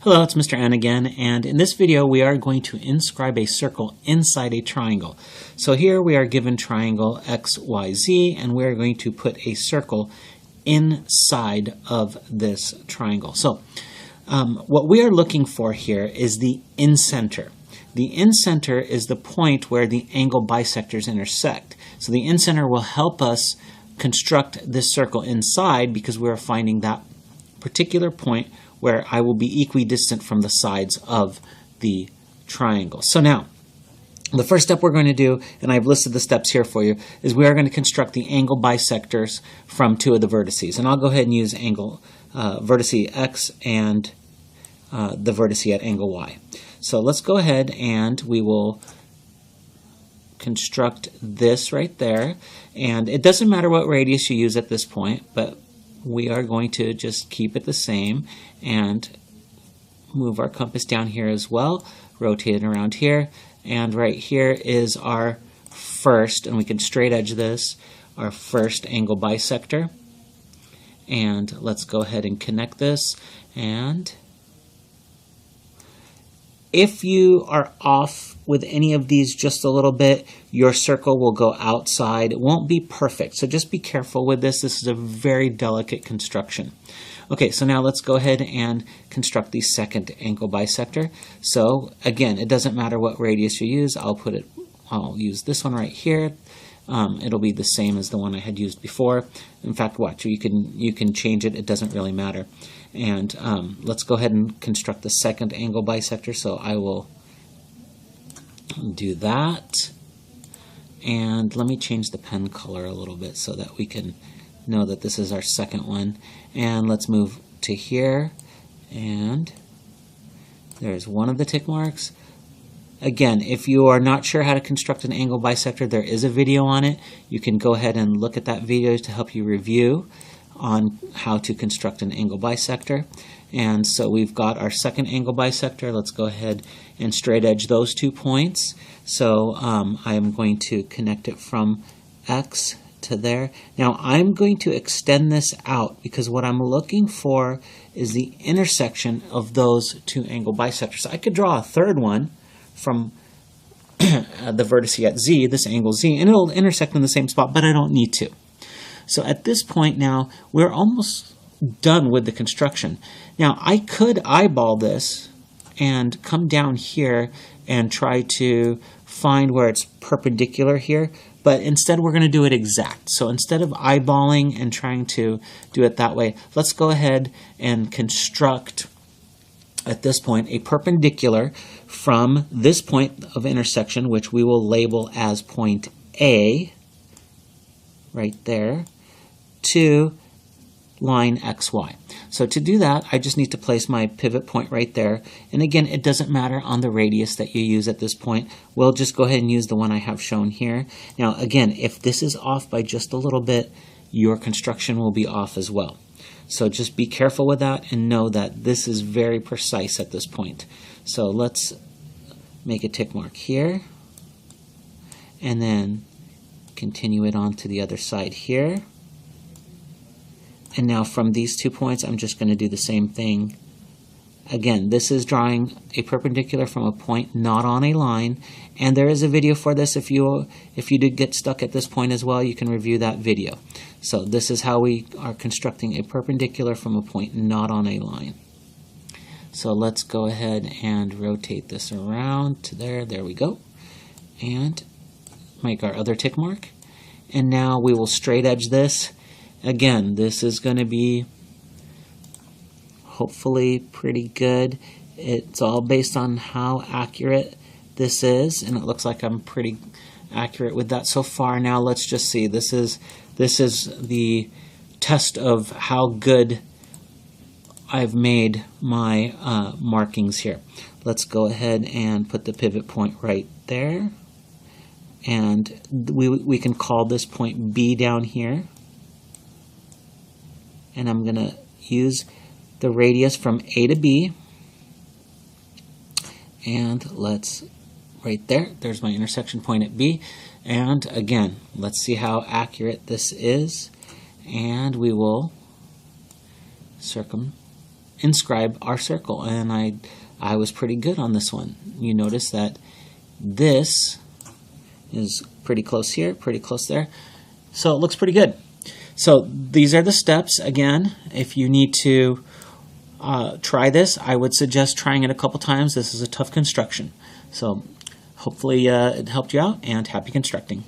Hello, it's Mr. N again, and in this video we are going to inscribe a circle inside a triangle. So here we are given triangle XYZ, and we are going to put a circle inside of this triangle. So what we are looking for here is the incenter. The incenter is the point where the angle bisectors intersect. So the incenter will help us construct this circle inside because we are finding that particular point where I will be equidistant from the sides of the triangle. So now, the first step we're going to do, and I've listed the steps here for you, is we are going to construct the angle bisectors from two of the vertices. And I'll go ahead and use angle vertice X and the vertice at angle Y. So let's go ahead and we will construct this right there. And it doesn't matter what radius you use at this point, but we are going to just keep it the same and move our compass down here as well, rotate it around here, and right here is our first, and we can straight edge this, our first angle bisector. And let's go ahead and connect this. And if you are off with any of these just a little bit, your circle will go outside. It won't be perfect, so just be careful with this. This is a very delicate construction. Okay, so now let's go ahead and construct the second angle bisector. So again, it doesn't matter what radius you use. I'll use this one right here. It'll be the same as the one I had used before. In fact, watch, you can change it. It doesn't really matter. And let's go ahead and construct the second angle bisector. So I will do that. And let me change the pen color a little bit so that we can know that this is our second one. And let's move to here. And there's one of the tick marks. Again, if you are not sure how to construct an angle bisector, there is a video on it. You can go ahead and look at that video to help you review on how to construct an angle bisector. And so we've got our second angle bisector. Let's go ahead and straight edge those 2 points. So I am going to connect it from X to there. Now I'm going to extend this out because what I'm looking for is the intersection of those 2 angle bisectors. I could draw a third one from the vertice at Z, this angle Z, and it'll intersect in the same spot, but I don't need to. So at this point now, we're almost done with the construction. Now I could eyeball this and come down here and try to find where it's perpendicular here, but instead we're going to do it exact. So instead of eyeballing and trying to do it that way, let's go ahead and construct at this point a perpendicular from this point of intersection, which we will label as point A, right there, to line XY. So to do that, I just need to place my pivot point right there. And again, it doesn't matter on the radius that you use at this point. We'll just go ahead and use the one I have shown here. Now again, if this is off by just a little bit, your construction will be off as well. So just be careful with that and know that this is very precise at this point. So let's make a tick mark here and then continue it on to the other side here. And now from these 2 points, I'm just going to do the same thing. Again, this is drawing a perpendicular from a point not on a line, and there is a video for this. If you did get stuck at this point as well, you can review that video. So this is how we are constructing a perpendicular from a point not on a line. So let's go ahead and rotate this around to there. There we go. And make our other tick mark. And now we will straight edge this. Again, this is going to be hopefully pretty good. It's all based on how accurate this is, and it looks like I'm pretty accurate with that so far. Now let's just see. This is the test of how good I've made my markings here. Let's go ahead and put the pivot point right there, and we can call this point B down here. And I'm going to use the radius from A to B. And let's, right there, there's my intersection point at B. And again, let's see how accurate this is. And we will circumscribe inscribe our circle, and I was pretty good on this one. You notice that this is pretty close here, pretty close there, so it looks pretty good. So these are the steps. Again, if you need to try this, I would suggest trying it a couple times. This is a tough construction, so hopefully it helped you out, and happy constructing.